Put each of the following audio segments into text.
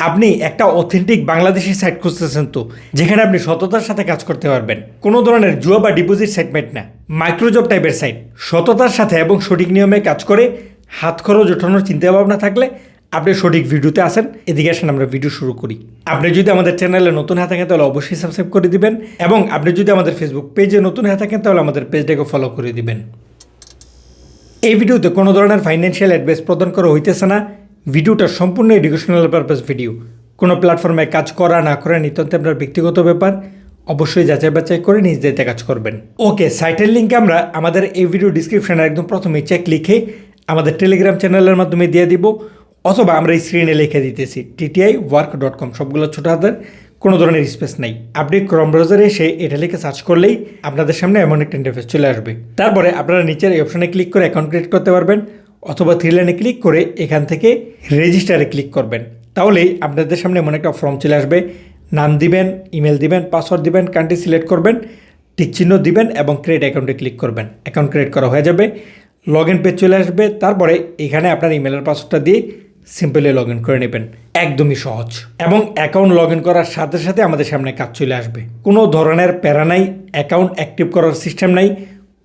আপনি একটা authentic Bangladeshi site খুঁজতেছেন তো, যেখানে আপনি সততার সাথে কাজ করতে পারবেন, কোনো ধরনের জুয়া বা ডিপোজিট সেগমেন্ট না, মাইক্রোজব টাইপের সাইট, সততার সাথে এবং সঠিক নিয়মে কাজ করে হাত খরচ ওঠানোর চিন্তা ভাবনা থাকলে আপনি সঠিক ভিডিওতে আসেন। এদিকে আসেন, আমরা ভিডিও শুরু করি। আপনি যদি আমাদের চ্যানেলে নতুন হয়ে থাকেন তাহলে অবশ্যই সাবস্ক্রাইব করে দিবেন, এবং আপনি যদি আমাদের ফেসবুক পেজে নতুন হয়ে থাকেন তাহলে আমাদের পেজটাকে ফলো করে দিবেন। এই ভিডিওতে কোনো ধরনের ফাইন্যান্সিয়াল অ্যাডভাইস প্রদান করা হইতেছে না। ভিডিওটা সম্পূর্ণ এডুকেশনাল পারপাস ভিডিও। কোনো প্ল্যাটফর্মে কাজ করা না করা নিতান্ত আপনার ব্যক্তিগত ব্যাপার, অবশ্যই যাচাই বাছাই করে নিজ দায়িত্বে কাজ করবেন। ওকে, সাইটের লিঙ্ক আমরা আমাদের এই ভিডিও ডিসক্রিপশনে একদম প্রথমে চেক লিখে আমাদের টেলিগ্রাম চ্যানেলের মাধ্যমে দিয়ে দিব, অথবা আমরা এই স্ক্রিনে লিখে দিতেছি ttiwork.com, সবগুলো ছোটো হাতের, কোনো ধরনের স্পেস নাই। আপনি ক্রোম ব্রাউজারে এসে এটা লিখে সার্চ করলেই আপনাদের সামনে এমন একটা ইন্টারফেস চলে আসবে। তারপরে আপনারা নিচের এই অপশানে ক্লিক করে অ্যাকাউন্ট ক্রিয়েট করতে পারবেন, অথবা থ্রি লাইনে ক্লিক করে এখান থেকে রেজিস্টারে ক্লিক করবেন। তাহলেই আপনাদের সামনে এমন একটা ফর্ম চলে আসবে। নাম দিবেন, ইমেল দিবেন, পাসওয়ার্ড দিবেন, কান্ট্রি সিলেক্ট করবেন, টিক চিহ্ন দিবেন এবং ক্রিয়েট অ্যাকাউন্টে ক্লিক করবেন। অ্যাকাউন্ট ক্রিয়েট করা হয়ে যাবে, লগ ইন পেজ চলে আসবে। তারপরে এখানে আপনার ইমেলের পাসওয়ার্ডটা দিয়ে সিম্পলি লগ ইন করে নেবেন। একদমই সহজ, এবং অ্যাকাউন্ট লগ ইন করার সাথে সাথে আমাদের সামনে কাজ চলে আসবে। কোনো ধরনের প্যারা নাই, অ্যাকাউন্ট অ্যাক্টিভ করার সিস্টেম নাই,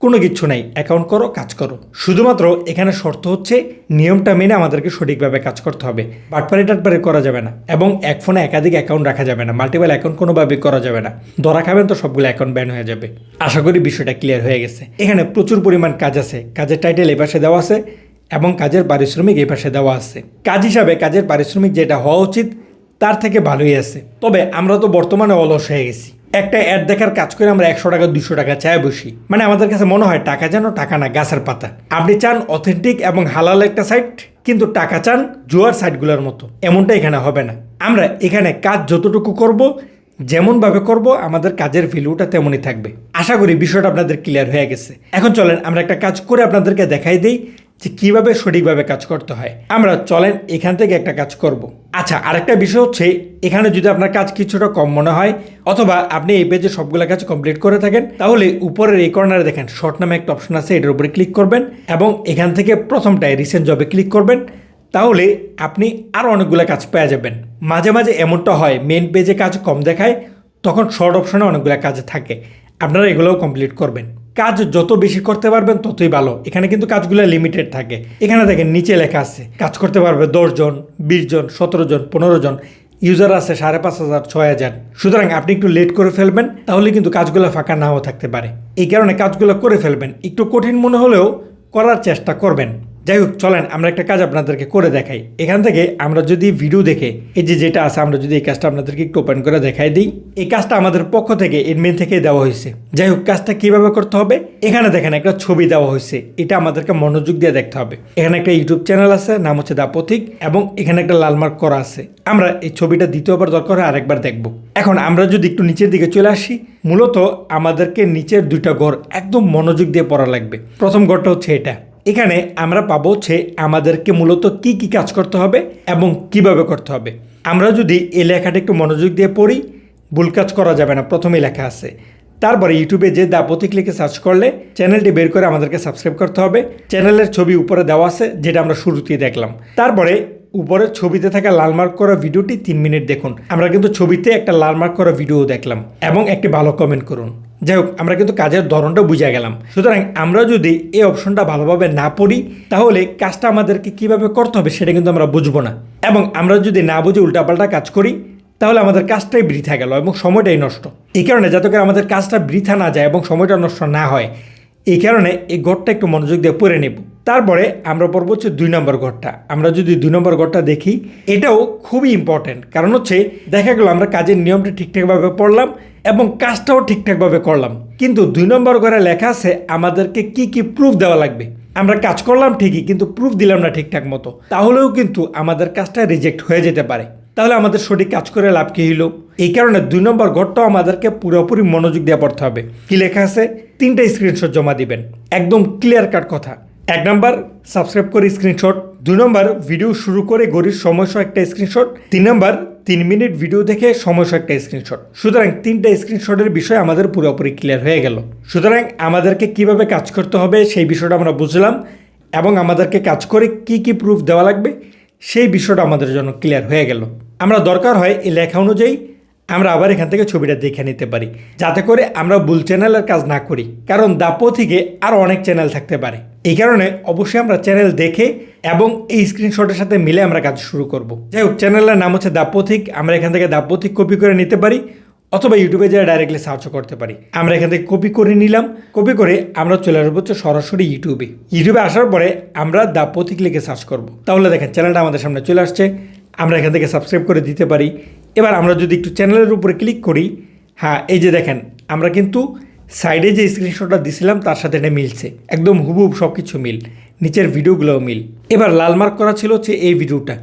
কোনো কিছু নাই। অ্যাকাউন্ট করো, কাজ করো। শুধুমাত্র এখানে শর্ত হচ্ছে নিয়মটা মেনে আমাদেরকে সঠিকভাবে কাজ করতে হবে। বাটপারি টাটপারি করা যাবে না, এবং এক ফোনে একাধিক অ্যাকাউন্ট রাখা যাবে না, মাল্টিপল অ্যাকাউন্ট কোনোভাবেই করা যাবে না। ধরা খাবেন তো সবগুলো অ্যাকাউন্ট ব্যান হয়ে যাবে। আশা করি বিষয়টা ক্লিয়ার হয়ে গেছে। এখানে প্রচুর পরিমাণ কাজ আছে। কাজের টাইটেল এই পাশে দেওয়া আছে এবং কাজের পারিশ্রমিক এই পাশে দেওয়া আছে। কাজ হিসাবে কাজের পারিশ্রমিক যেটা হওয়া উচিত তার থেকে ভালোই আছে। তবে আমরা তো বর্তমানে অলস হয়ে গেছি। একটা অ্যাড দেখার কাজ করে আমরা 100 টাকা 200 টাকা চায় বসি। মানে আমাদের কাছে মনে হয় টাকা যেন টাকা না, গাছের পাতা। আপনি চান অথেন্টিক এবং হালাল একটা সাইট, কিন্তু টাকা চান জুয়ার সাইটগুলোর মতো। এমনটা এখানে হবে না। আমরা এখানে কাজ যতটুকু করব, যেমনভাবে করব, আমাদের কাজের ভ্যালুটা তেমনই থাকবে। আশা করি বিষয়টা আপনাদের ক্লিয়ার হয়ে গেছে। এখন চলেন আমরা একটা কাজ করে আপনাদেরকে দেখাই দিই যে কীভাবে সঠিকভাবে কাজ করতে হয়। আমরা চলেন এখান থেকে একটা কাজ করব। আচ্ছা, আরেকটা বিষয় হচ্ছে, এখানে যদি আপনার কাজ কিছুটা কম মনে হয়, অথবা আপনি এই পেজে সবগুলো কাজ কমপ্লিট করে থাকেন, তাহলে উপরের এই কর্নারে দেখেন শর্ট নামে একটা অপশন আছে, এটার উপরে ক্লিক করবেন এবং এখান থেকে প্রথমটায় রিসেন্ট জবে ক্লিক করবেন। তাহলে আপনি আরও অনেকগুলো কাজ পেয়ে যাবেন। মাঝে মাঝে এমনটা হয় মেন পেজে কাজ কম দেখায়, তখন শর্ট অপশনে অনেকগুলো কাজ থাকে, আপনারা এগুলোও কমপ্লিট করবেন। কাজ যত বেশি করতে পারবেন ততই ভালো। এখানে কিন্তু কাজগুলো লিমিটেড থাকে। এখানে দেখেন নিচে লেখা আছে কাজ করতে পারবে 10 জন, 20 জন, 17 জন, 15 জন। ইউজার আছে 5,500, 6,000। সুতরাং আপনি একটু লেট করে ফেলবেন, তাহলে কিন্তু কাজগুলো ফাঁকা নাও থাকতে পারে। এই কারণে কাজগুলো করে ফেলবেন। একটু কঠিন মনে হলেও করার চেষ্টা করবেন। যাই হোক, চলেন আমরা একটা কাজ আপনাদেরকে করে দেখাই। এখান থেকে আমরা যদি ভিডিও দেখে এই যেটা আছে, আমরা যদি এই কাজটা আপনাদেরকে একটু ওপেন করে দেখাই দিই। এই কাজটা আমাদের পক্ষ থেকে এডমিন থেকে দেওয়া হয়েছে। যাই হোক, কাজটা কিভাবে করতে হবে, এখানে দেখেন একটা ছবি দেওয়া হয়েছে। এটা আমাদেরকে মনোযোগ দিয়ে দেখতে হবে। এখানে একটা ইউটিউব চ্যানেল আছে, নাম হচ্ছে দা পথিক, এবং এখানে একটা লাল মার্ক করা আছে। আমরা এই ছবিটা দ্বিতীয়বার দরকার হয় আরেকবার দেখব। এখন আমরা যদি একটু নিচের দিকে চলে আসি, মূলত আমাদেরকে নিচের দুইটা ঘর একদম মনোযোগ দিয়ে পড়া লাগবে। প্রথম ঘরটা হচ্ছে এটা। এখানে আমরা পাবো হচ্ছে আমাদেরকে মূলত কি কি কাজ করতে হবে এবং কিভাবে করতে হবে। আমরা যদি এই লেখাটা একটু মনোযোগ দিয়ে পড়ি, ভুল কাজ করা যাবে না, প্রথমেই লেখা আছে। তারপরে ইউটিউবে যে দা পথিক লিখে সার্চ করলে চ্যানেলটি বের করে আমাদেরকে সাবস্ক্রাইব করতে হবে। চ্যানেলের ছবি উপরে দেওয়া আছে, যেটা আমরা শুরুতেই দেখলাম। তারপরে উপরের ছবিতে থাকা লাল মার্ক করা ভিডিওটি 3 মিনিট দেখুন। আমরা কিন্তু ছবিতে একটা লাল মার্ক করা ভিডিও দেখলাম, এবং একটি ভালো কমেন্ট করুন। যাই হোক, আমরা কিন্তু কাজের ধরনটা বুঝে গেলাম। সুতরাং আমরা যদি এই অপশনটা ভালোভাবে না পড়ি, তাহলে কাজটা আমাদেরকে কিভাবে করতে হবে সেটা কিন্তু আমরা বুঝবো না। এবং আমরা যদি না বুঝে উল্টাপাল্টা কাজ করি, তাহলে আমাদের কাজটাই বৃথা গেল এবং সময়টাই নষ্ট। এই কারণে যাতে করে আমাদের কাজটা বৃথা না যায় এবং সময়টা নষ্ট না হয়, এই কারণে এই ঘরটা একটু মনোযোগ দিয়ে পড়ে নেব। তারপরে আমরা পড়বো হচ্ছে 2 নম্বর ঘরটা। আমরা যদি 2 নম্বর ঘরটা দেখি, এটাও খুবই ইম্পর্টেন্ট। কারণ হচ্ছে দেখা গেল আমরা কাজের নিয়মটা ঠিকঠাকভাবে পড়লাম এবং কাজটাও ঠিকঠাকভাবে করলাম, কিন্তু 2 নম্বর ঘরে লেখা আছে আমাদেরকে কি কি প্রুফ দেওয়া লাগবে। আমরা কাজ করলাম ঠিকই, কিন্তু প্রুফ দিলাম না ঠিকঠাক মতো, তাহলেও কিন্তু আমাদের কাজটা রিজেক্ট হয়ে যেতে পারে। তাহলে আমাদের সঠিক কাজ করে লাভ কি হইল? এই কারণে 2 নম্বর ঘরটাও আমাদেরকে পুরোপুরি মনোযোগ দিয়ে পড়তে হবে। কি লেখা আছে? 3টা স্ক্রিনশট জমা দিবেন, একদম ক্লিয়ার কাট কথা। 1 নম্বর সাবস্ক্রাইব করে স্ক্রিনশট, 2 নম্বর ভিডিও শুরু করে ঘড়ির সময়সহ একটা স্ক্রিনশট, 3 নম্বর 3 মিনিট ভিডিও দেখে সময়সহ একটা স্ক্রিনশট। সুতরাং 3টা স্ক্রিনশটের বিষয় আমাদের পুরোপুরি ক্লিয়ার হয়ে গেল। সুতরাং আমাদেরকে কিভাবে কাজ করতে হবে সেই বিষয়টা আমরা বুঝলাম, এবং আমাদেরকে কাজ করে কি কি প্রুফ দেওয়া লাগবে সেই বিষয়টা আমাদের জন্য ক্লিয়ার হয়ে গেল। আমরা দরকার হয় এই লেখা অনুযায়ী আমরা আবার এখান থেকে ছবিটা দেখে নিতে পারি, যাতে করে আমরা ভুল চ্যানেলের কাজ না করি, কারণ দ্য পথিকে আরও অনেক চ্যানেল থাকতে পারে। এই কারণে অবশ্যই আমরা চ্যানেল দেখে এবং এই স্ক্রিনশটের সাথে মিলে আমরা কাজ শুরু করব। যাই হোক, চ্যানেলের নাম হচ্ছে দ্য পথিক। আমরা এখান থেকে দ্য পথিক কপি করে নিতে পারি, অথবা ইউটিউবে যারা ডাইরেক্টলি সার্চও করতে পারি। আমরা এখান থেকে কপি করে নিলাম, কপি করে আমরা চলে আসবো হচ্ছে সরাসরি ইউটিউবে আসার পরে আমরা দ্য পথিক লিখে সার্চ করব। তাহলে দেখেন চ্যানেলটা আমাদের সামনে চলে আসছে। আমরা এখান থেকে সাবস্ক্রাইব করে দিতে পারি। এবার আমরা যদি একটু চ্যানেলের উপরে ক্লিক করি, হ্যাঁ এই যে দেখেন আমরা কিন্তু সাইডে যে স্ক্রিনশটটা দিছিলাম তার সাথে এটা মিলছে, একদম হুবহুব সব কিছু মিল, নিচের ভিডিওগুলোও মিল। এবার লাল মার্ক করা ছিল হচ্ছে এই ভিডিওটা,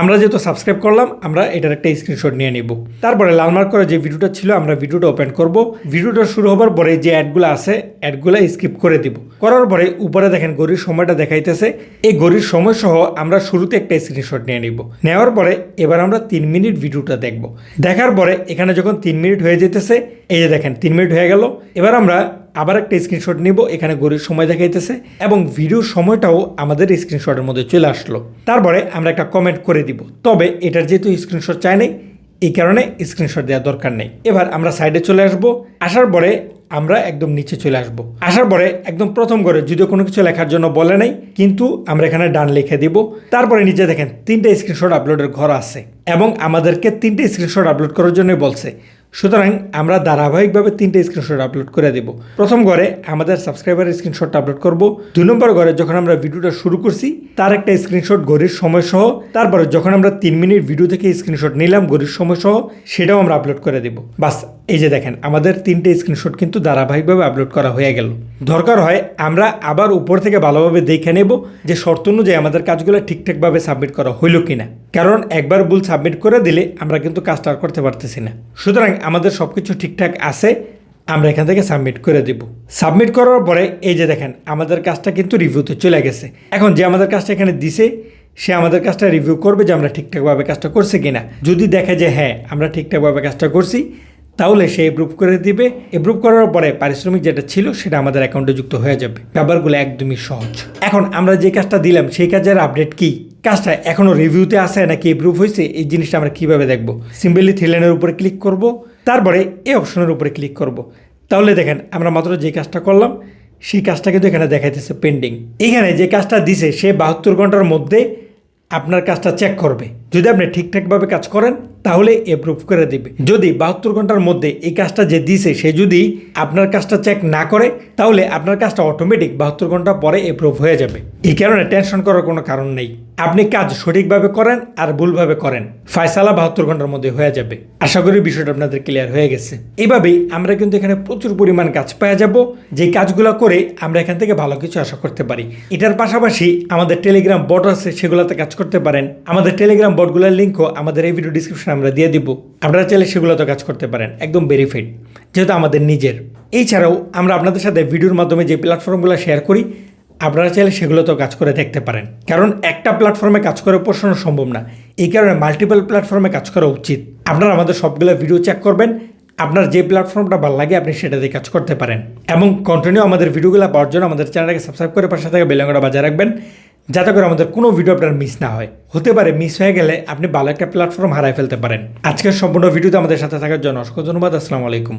আমরা যেহেতু সাবস্ক্রাইব করলাম আমরা এটার একটা স্ক্রিনশট নিয়ে নিব। তারপরে লাল মার্ক করা যে ভিডিওটা ছিল আমরা ভিডিওটা ওপেন করব। ভিডিওটা শুরু হবার পরে যে অ্যাডগুলো আছে অ্যাডগুলো স্কিপ করে দিব। করার পরে উপরে দেখেন ঘড়ির সময়টা দেখাইতেছে, এই ঘড়ির সময় সহ আমরা শুরুতে একটা স্ক্রিনশট নিয়ে নিব। নেওয়ার পরে এবার আমরা 3 মিনিট ভিডিওটা দেখব। দেখার পরে এখানে যখন 3 মিনিট হয়ে যেতেছে, এই যে দেখেন 3 মিনিট হয়ে গেল। এবার আমরা আবার একটা স্ক্রিনশট নিব, এখানে ঘড়ির সময় দেখাইতেছে এবং ভিডিওর সময়টাও আমাদের স্ক্রিনশটের মধ্যে চলে আসলো। তারপরে আমরা একটা কমেন্ট করে দিব, তবে এটার যেহেতু স্ক্রিনশট চাই নাই এই কারণে স্ক্রিনশট দেওয়ার দরকার নেই। এবার আমরা সাইডে চলে আসব, আসার পরে আমরা একদম নিচে চলে আসব। আসার পরে একদম প্রথম ঘরে যদিও কোনো কিছু লেখার জন্য বলে নাই, কিন্তু আমরা এখানে ডান লিখে দিব। তারপরে নিচে দেখেন 3টে স্ক্রিনশট আপলোডের ঘর আছে এবং আমাদেরকে 3টে স্ক্রিনশট আপলোড করার জন্যই বলছে। সুতরাং আমরা ধারাবাহিকভাবে 3টে স্ক্রিনশট আপলোড করে দেব। প্রথম ঘরে আমাদের সাবস্ক্রাইবারের স্ক্রিনশটটা আপলোড করব। 2 নম্বর ঘরে যখন আমরা ভিডিওটা শুরু করছি তার একটা স্ক্রিনশট ঘড়ির সময় সহ, তারপরে যখন আমরা 3 মিনিট ভিডিও থেকে স্ক্রিনশট নিলাম ঘড়ির সময় সহ সেটাও আমরা আপলোড করে দেব। বাস এই যে দেখেন আমাদের 3টে স্ক্রিনশট কিন্তু ধারাবাহিকভাবে আপলোড করা হয়ে গেল। দরকার হয় আমরা আবার উপর থেকে ভালোভাবে দেখে নেব যে শর্ত অনুযায়ী আমাদের কাজগুলো ঠিকঠাকভাবে সাবমিট করা হইল কিনা, কারণ একবার ভুল সাবমিট করে দিলে আমরা কিন্তু কাজটা আর করতে পারতেছি না। সুতরাং আমাদের সব কিছু ঠিকঠাক আছে, আমরা এখান থেকে সাবমিট করে দেব। সাবমিট করার পরে এই যে দেখেন আমাদের কাজটা কিন্তু রিভিউতে চলে গেছে। এখন যে আমাদের কাজটা এখানে দিছে সে আমাদের কাজটা রিভিউ করবে যে আমরা ঠিকঠাকভাবে কাজটা করছি কিনা। যদি দেখে যে হ্যাঁ আমরা ঠিকঠাকভাবে কাজটা করছি তাহলে সে এপ্রুভ করে দিবে। এপ্রুভ করার পরে পারিশ্রমিক যেটা ছিল সেটা আমাদের অ্যাকাউন্টে যুক্ত হয়ে যাবে। ব্যাপারগুলো একদমই সহজ। এখন আমরা যে কাজটা দিলাম সেই কাজের আপডেট কি, কাজটা এখনও রিভিউতে আছে নাকি এপ্রুভ হয়েছে, এই জিনিসটা আমরা কীভাবে দেখব? সিম্পলি 3 লাইনের উপরে ক্লিক করব, তারপরে এই অপশনের উপরে ক্লিক করব। তাহলে দেখেন আমরা মাত্র যে কাজটা করলাম সেই কাজটা কিন্তু এখানে দেখাইতেছে পেন্ডিং। এখানে যে কাজটা দিছে সে 72 ঘন্টার মধ্যে আপনার কাজটা চেক করবে। যদি আপনি ঠিকঠাকভাবে কাজ করেন তাহলে এপ্রুভ করে দিবে। যদি 72 ঘন্টার মধ্যে এই কাজটা যে দিছে সে যদি আপনার কাজটা চেক না করে তাহলে আপনার কাজটা অটোমেটিক 72 ঘন্টা পরে এপ্রুভ হয়ে যাবে। এই কারণে টেনশন করার কোনো কারণ নেই। আপনি কাজ সঠিকভাবে করেন আর ভুলভাবে করেন, ফয়সালা 72 ঘন্টার মধ্যে হয়ে যাবে। আশা করি বিষয়টা আপনাদের ক্লিয়ার হয়ে গেছে। এইভাবেই আমরা কিন্তু এখানে প্রচুর পরিমাণ কাজ পেয়ে যাব, যে কাজগুলো করে আমরা এখান থেকে ভালো কিছু আশা করতে পারি। এটার পাশাপাশি আমাদের টেলিগ্রাম বট আছে, সেগুলোতে কাজ করতে পারেন। আমাদের টেলিগ্রাম বটগুলোর লিঙ্কও আমাদের এই ভিডিও ডিসক্রিপশনে আমরা দিয়ে দিব। আপনারা চাইলে সেগুলোতে কাজ করতে পারেন, একদম ভেরিফাইড, যেহেতু আমাদের নিজের। এছাড়াও আমরা আপনাদের সাথে ভিডিওর মাধ্যমে যে প্ল্যাটফর্মগুলো শেয়ার করি আপনারা চাইলে সেগুলোতেও কাজ করে দেখতে পারেন, কারণ একটা প্ল্যাটফর্মে কাজ করে পোষানো সম্ভব না। এই কারণে মাল্টিপল প্ল্যাটফর্মে কাজ করা উচিত। আপনারা আমাদের সবগুলো ভিডিও চেক করবেন, আপনার যে প্ল্যাটফর্মটা ভালো লাগে আপনি সেটাতে কাজ করতে পারেন। এবং কন্টিনিউ আমাদের ভিডিওগুলো পাওয়ার জন্য আমাদের চ্যানেলটাকে সাবস্ক্রাইব করে পাশে থেকে বেল আইকনটা বাজায় রাখবেন, যাতে করে আমাদের কোনো ভিডিও আপনার মিস না হয়। হতে পারে মিস হয়ে গেলে আপনি ভালো একটা প্ল্যাটফর্ম হারাই ফেলতে পারেন। আজকের সম্পূর্ণ ভিডিওতে আমাদের সাথে থাকার জন্য অসংখ্য ধন্যবাদ। আসসালামু আলাইকুম।